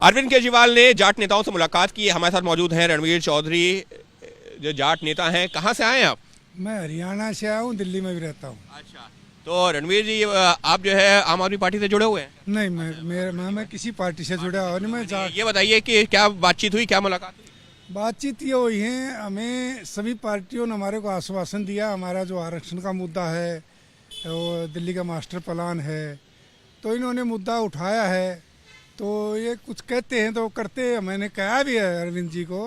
अरविंद केजरीवाल ने जाट नेताओं से मुलाकात की। हमारे साथ मौजूद हैं रणवीर चौधरी, जो जाट नेता हैं। कहाँ से आए हैं आप? मैं हरियाणा से आया हूँ, दिल्ली में भी रहता हूँ। अच्छा, तो रणवीर जी आप जो है आम आदमी पार्टी से जुड़े हुए हैं? नहीं, मैं किसी पार्टी से जुड़ा हुआ नहीं। मैं जाट। ये बताइए कि क्या बातचीत हुई, क्या मुलाकात हुई? बातचीत ये हुई है, हमें सभी पार्टियों ने हमारे को आश्वासन दिया। हमारा जो आरक्षण का मुद्दा है, वो दिल्ली का मास्टर प्लान है, तो इन्होंने मुद्दा उठाया है। तो ये कुछ कहते हैं तो करते हैं। मैंने कहा भी है अरविंद जी को,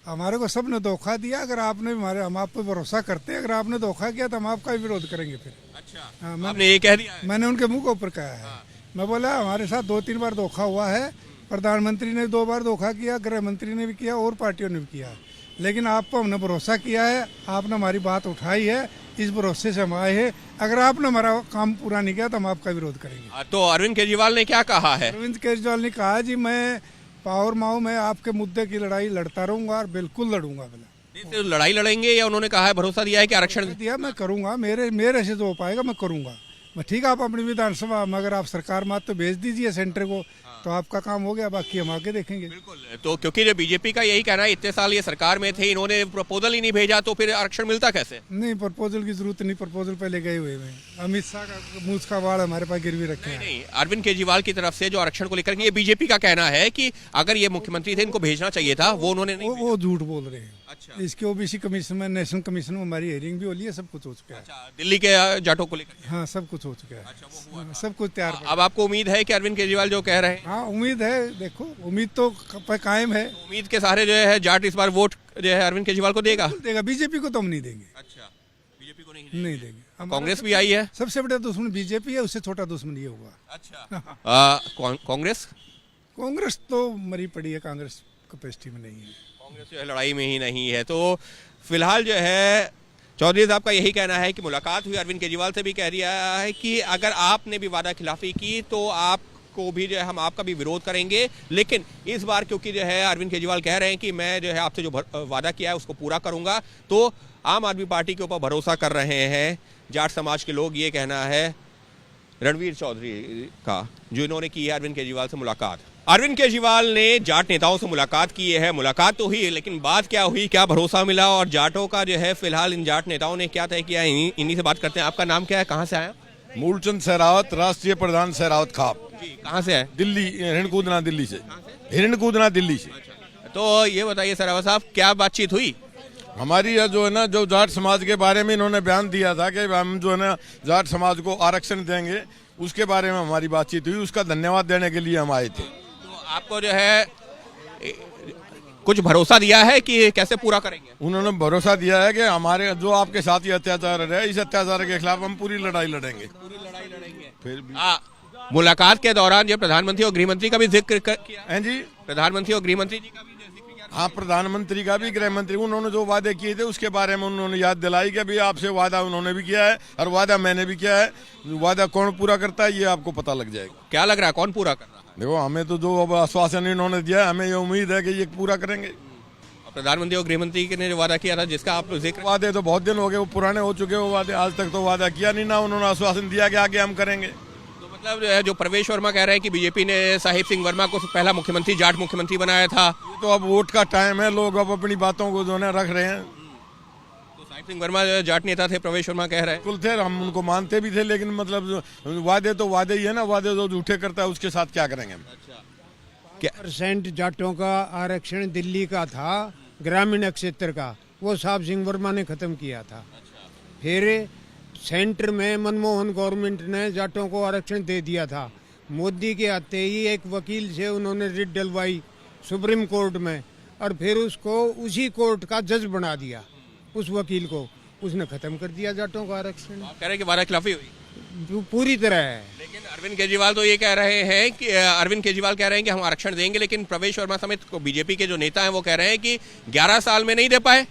हमारे को सब ने धोखा दिया। अगर आपने हम आप पे भरोसा करते हैं, अगर आपने धोखा किया तो हम आपका विरोध करेंगे फिर। अच्छा, हाँ, आपने ये कह दिया है? मैंने उनके मुंह के ऊपर कहा है। हाँ। मैं बोला हमारे साथ 2-3 बार धोखा हुआ है। प्रधानमंत्री ने 2 बार धोखा किया, गृह मंत्री ने भी किया और पार्टियों ने भी किया, लेकिन आपको हमने भरोसा किया है, आपने हमारी बात उठाई है, इस भरोसे से हम आए हैं। अगर आपने हमारा काम पूरा नहीं किया तो हम आपका विरोध करेंगे। तो अरविंद केजरीवाल ने क्या कहा है? अरविंद केजरीवाल ने कहा जी, मैं पावर माऊ में आपके मुद्दे की लड़ाई लड़ता रहूंगा और बिल्कुल लड़ूंगा। बोला लड़ाई लड़ेंगे या उन्होंने कहा है, भरोसा दिया है कि आरक्षण दिया, मैं करूंगा, मेरे से जो हो पाएगा मैं करूंगा। मैं ठीक है, आप अपनी विधानसभा में अगर आप सरकार मात तो भेज दीजिए सेंटर को, तो आपका काम हो गया, बाकी हम आगे देखेंगे। बिल्कुल। तो क्योंकि जो बीजेपी का यही कहना है, इतने साल ये सरकार में थे, इन्होंने प्रपोजल ही नहीं भेजा, तो फिर आरक्षण मिलता कैसे? नहीं, प्रपोजल की जरूरत नहीं, प्रपोजल पहले गए हुए हैं। अमित शाह का मूछ का वाड़ हमारे पास गिरवी रखे हैं। नहीं, अरविंद केजरीवाल की तरफ से जो आरक्षण को लेकर, ये बीजेपी का कहना है कि अगर ये मुख्यमंत्री थे, इनको भेजना चाहिए था, वो उन्होंने नहीं वो झूठ बोल रहे हैं। अच्छा। इसके ओबीसी कमीशन में, नेशनल कमीशन में हमारी हियरिंग भी हो रही है, सब कुछ हो चुका है। अच्छा, दिल्ली के जाटों को लेकर? हाँ, सब कुछ हो चुका है। अच्छा, वो हुआ था। सब कुछ तैयार। अब आपको उम्मीद है कि अरविंद केजरीवाल जो कह रहे हैं? हाँ, उम्मीद है। देखो, उम्मीद तो कायम है। उम्मीद के सहारे जो है जाट इस बार वोट जो है अरविंद केजरीवाल को देगा? देगा। बीजेपी को तो हम नहीं देंगे। अच्छा, बीजेपी को नहीं देंगे। कांग्रेस भी आई है? सबसे बड़ा दुश्मन बीजेपी है, उससे छोटा दुश्मन ये होगा। अच्छा। कांग्रेस? कांग्रेस तो मरी पड़ी है, कांग्रेस कैपेसिटी में नहीं है। कांग्रेस जो है लड़ाई में ही नहीं है। तो फिलहाल जो है चौधरी साहब का यही कहना है कि मुलाकात हुई, अरविंद केजरीवाल से भी कह दिया है कि अगर आपने भी वादा खिलाफी की तो आपको भी जो है हम आपका भी विरोध करेंगे। लेकिन इस बार क्योंकि जो है अरविंद केजरीवाल कह रहे हैं कि मैं जो है आपसे जो वादा किया है उसको पूरा करूंगा, तो आम आदमी पार्टी के ऊपर भरोसा कर रहे हैं जाट समाज के लोग। ये कहना है रणवीर चौधरी का, जो इन्होंने की है अरविंद केजरीवाल से मुलाकात। अरविंद केजरीवाल ने जाट नेताओं से मुलाकात की है। मुलाकात तो हुई, लेकिन बात क्या हुई, क्या भरोसा मिला, और जाटों का जो है फिलहाल इन जाट नेताओं ने क्या तय किया, इन्हीं से बात करते हैं। आपका नाम क्या है, कहाँ से आया? मूलचंद सहरावत, राष्ट्रीय प्रधान सहरावत खाप। जी, कहाँ से है? दिल्ली, हिरणकूदना दिल्ली से। हिरणकूदना दिल्ली से। तो ये बताइए सहरावत साहब, क्या बातचीत हुई? हमारी यह जो है ना, जो जाट समाज के बारे में इन्होंने बयान दिया था कि हम जो है ना जाट समाज को आरक्षण देंगे, उसके बारे में हमारी बातचीत हुई। उसका धन्यवाद देने के लिए हम आए थे। तो आपको जो है कुछ भरोसा दिया है कि कैसे पूरा करेंगे? उन्होंने भरोसा दिया है कि हमारे जो आपके साथ ये अत्याचार है, इस अत्याचार के खिलाफ हम पूरी लड़ाई लड़ेंगे। फिर भी मुलाकात के दौरान जो प्रधानमंत्री और गृहमंत्री का भी जिक्र किया हैं जी, प्रधानमंत्री और गृहमंत्री जी का भी जिक्र किया? हाँ, प्रधानमंत्री का भी, गृह मंत्री, उन्होंने जो वादे किए थे उसके बारे में उन्होंने याद दिलाई कि अभी आपसे वादा उन्होंने भी किया है और वादा मैंने भी किया है। वादा कौन पूरा करता है ये आपको पता लग जाएगा। क्या लग रहा है, कौन पूरा कर रहा है? देखो, हमें तो जो अब आश्वासन इन्होंने दिया है, हमें ये उम्मीद है कि ये पूरा करेंगे। प्रधानमंत्री और गृहमंत्री ने जो वादा किया था, जिसका आप जिक्र, वादे तो बहुत दिन हो गए, वो पुराने हो चुके, वो वादे आज तक तो वादा किया नहीं, ना उन्होंने आश्वासन दिया कि आगे हम करेंगे। तो मतलब जो है, जो प्रवेश वर्मा कह रहे हैं कि बीजेपी ने साहिब सिंह वर्मा को पहला मुख्यमंत्री, जाट मुख्यमंत्री बनाया था। तो अब वोट का टाइम है, लोग अब अपनी बातों को जो है रख रहे हैं। तो साहिब सिंह वर्मा जाट नेता थे, प्रवेश वर्मा कह रहे हैं। बिल्कुल थे, हम उनको मानते भी थे, लेकिन मतलब वादे तो वादे ही है ना, वादे जो झूठे करता है उसके साथ क्या करेंगे हम। % जाटों का आरक्षण दिल्ली का था, ग्रामीण क्षेत्र का, वो साहब सिंह वर्मा ने खत्म किया था। फिर सेंटर में मनमोहन गवर्नमेंट ने जाटों को आरक्षण दे दिया था। मोदी के आते ही एक वकील से उन्होंने रिट डलवाई सुप्रीम कोर्ट में, और फिर उसको उसी कोर्ट का जज बना दिया। उस वकील को उसने खत्म कर दिया जाटों का आरक्षण। आप कह रहे हैं कि वादा खिलाफी हुई? जो पूरी तरह है। लेकिन अरविंद केजरीवाल तो ये कह रहे हैं कि अरविंद केजरीवाल कह रहे हैं कि हम आरक्षण देंगे, लेकिन प्रवेश वर्मा समेत बीजेपी के जो नेता हैं वो कह रहे हैं कि 11 साल में नहीं दे पाए।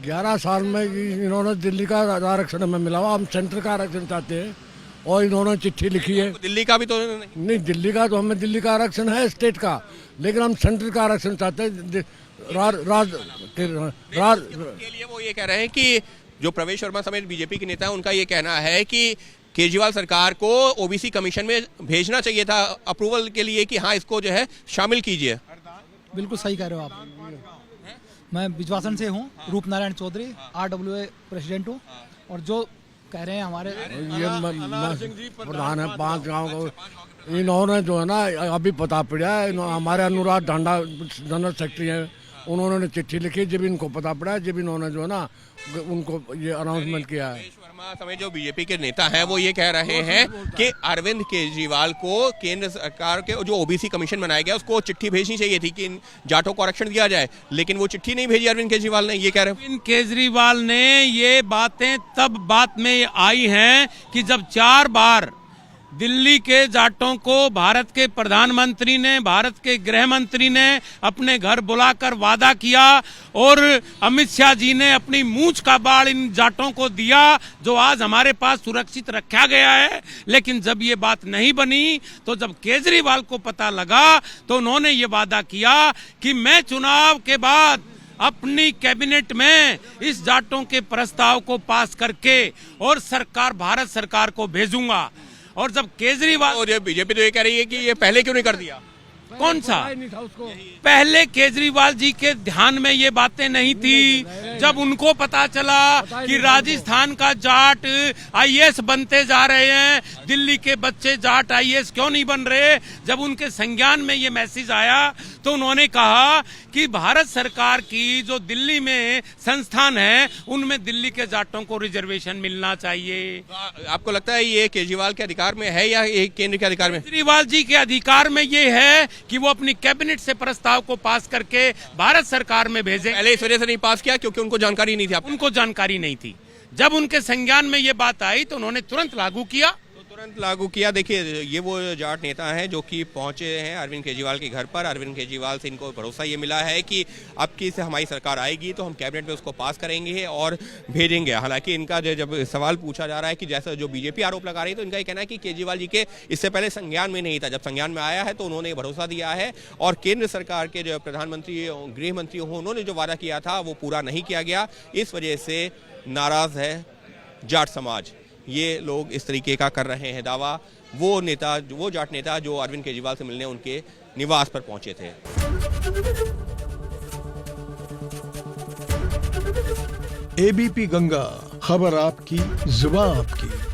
11 साल में इन्होंने दिल्ली का आरक्षण हमें मिला हुआ, हम सेंटर का आरक्षण चाहते हैं, और इन्होंने चिट्ठी लिखी है। दिल्ली का भी तो नहीं, दिल्ली का तो हमें, दिल्ली का आरक्षण है स्टेट का, लेकिन हम सेंटर का आरक्षण चाहते हैं। के लिए वो ये कह रहे हैं कि जो प्रवेश वर्मा समेत बीजेपी के नेता हैं, उनका ये कहना है कि केजरीवाल सरकार को ओबीसी कमीशन में भेजना चाहिए था अप्रूवल के लिए कि हाँ इसको जो है शामिल कीजिए। बिल्कुल सही कह रहे हो आप। मैं बिजवासन से हूँ, रूप नारायण चौधरी, RWA प्रेसिडेंट हूँ। और जो कह रहे हैं हमारे ये प्रधान है 5 गांव को, इन्होंने जो है ना अभी पता पड़ा है, हमारे अनुराग ढांडा जनरल सेक्रेटरी हैं, उन्होंने चिट्ठी लिखी जब इनको पता पड़ा, जब इन्होंने जो है ना उनको ये अनाउंसमेंट किया है। वर्मा समेत जो बीजेपी के नेता हैं वो ये कह रहे हैं कि अरविंद केजरीवाल को केंद्र सरकार के जो ओबीसी कमीशन बनाया गया उसको चिट्ठी भेजनी चाहिए थी कि इन जाटों को आरक्षण दिया जाए, लेकिन वो चिट्ठी नहीं भेजी अरविंद केजरीवाल ने। ये कह रहे हैं अरविंद केजरीवाल ने ये बातें तब बात में आई हैं कि जब 4 बार दिल्ली के जाटों को भारत के प्रधानमंत्री ने, भारत के गृह मंत्री ने अपने घर बुलाकर वादा किया और अमित शाह जी ने अपनी मूंछ का बाढ़ इन जाटों को दिया जो आज हमारे पास सुरक्षित रखा गया है। लेकिन जब ये बात नहीं बनी तो जब केजरीवाल को पता लगा तो उन्होंने ये वादा किया कि मैं चुनाव के बाद अपनी कैबिनेट में इस जाटों के प्रस्ताव को पास करके और सरकार, भारत सरकार को भेजूंगा। और जब केजरीवाल और बीजेपी तो ये कह रही है कि ये पहले क्यों नहीं कर दिया? कौन सा पहले केजरीवाल जी के ध्यान में ये बातें नहीं थी। जब उनको पता चला कि राजस्थान का जाट आईएएस बनते जा रहे हैं, दिल्ली के बच्चे जाट आईएएस क्यों नहीं बन रहे, जब उनके संज्ञान में ये मैसेज आया तो उन्होंने कहा कि भारत सरकार की जो दिल्ली में संस्थान है उनमें दिल्ली के जाटों को रिजर्वेशन मिलना चाहिए। आपको लगता है ये केजरीवाल के अधिकार में है या ये केंद्र के अधिकार में? केजरीवाल जी के अधिकार में ये है कि वो अपनी कैबिनेट से प्रस्ताव को पास करके भारत सरकार में भेजे। पहले इस वजह से नहीं पास किया क्योंकि उनको जानकारी नहीं थी। उनको जानकारी नहीं थी। जब उनके संज्ञान में ये बात आई तो उन्होंने तुरंत लागू किया। तुरंत लागू किया। देखिए ये वो जाट नेता हैं जो कि पहुंचे हैं अरविंद केजरीवाल के घर पर। अरविंद केजरीवाल से इनको भरोसा ये मिला है कि अब की से हमारी सरकार आएगी तो हम कैबिनेट में उसको पास करेंगे और भेजेंगे। हालांकि इनका जब सवाल पूछा जा रहा है कि जैसा जो बीजेपी आरोप लगा रही है तो इनका ये कहना है कि केजरीवाल जी के इससे पहले संज्ञान में नहीं था, जब संज्ञान में आया है तो उन्होंने भरोसा दिया है और केंद्र सरकार के जो प्रधानमंत्री गृह मंत्री हों उन्होंने जो वादा किया था वो पूरा नहीं किया गया। इस वजह से नाराज है जाट समाज। ये लोग इस तरीके का कर रहे हैं दावा। वो जाट नेता जो अरविंद केजरीवाल से मिलने उनके निवास पर पहुंचे थे। एबीपी गंगा, खबर आपकी, जुबान आपकी।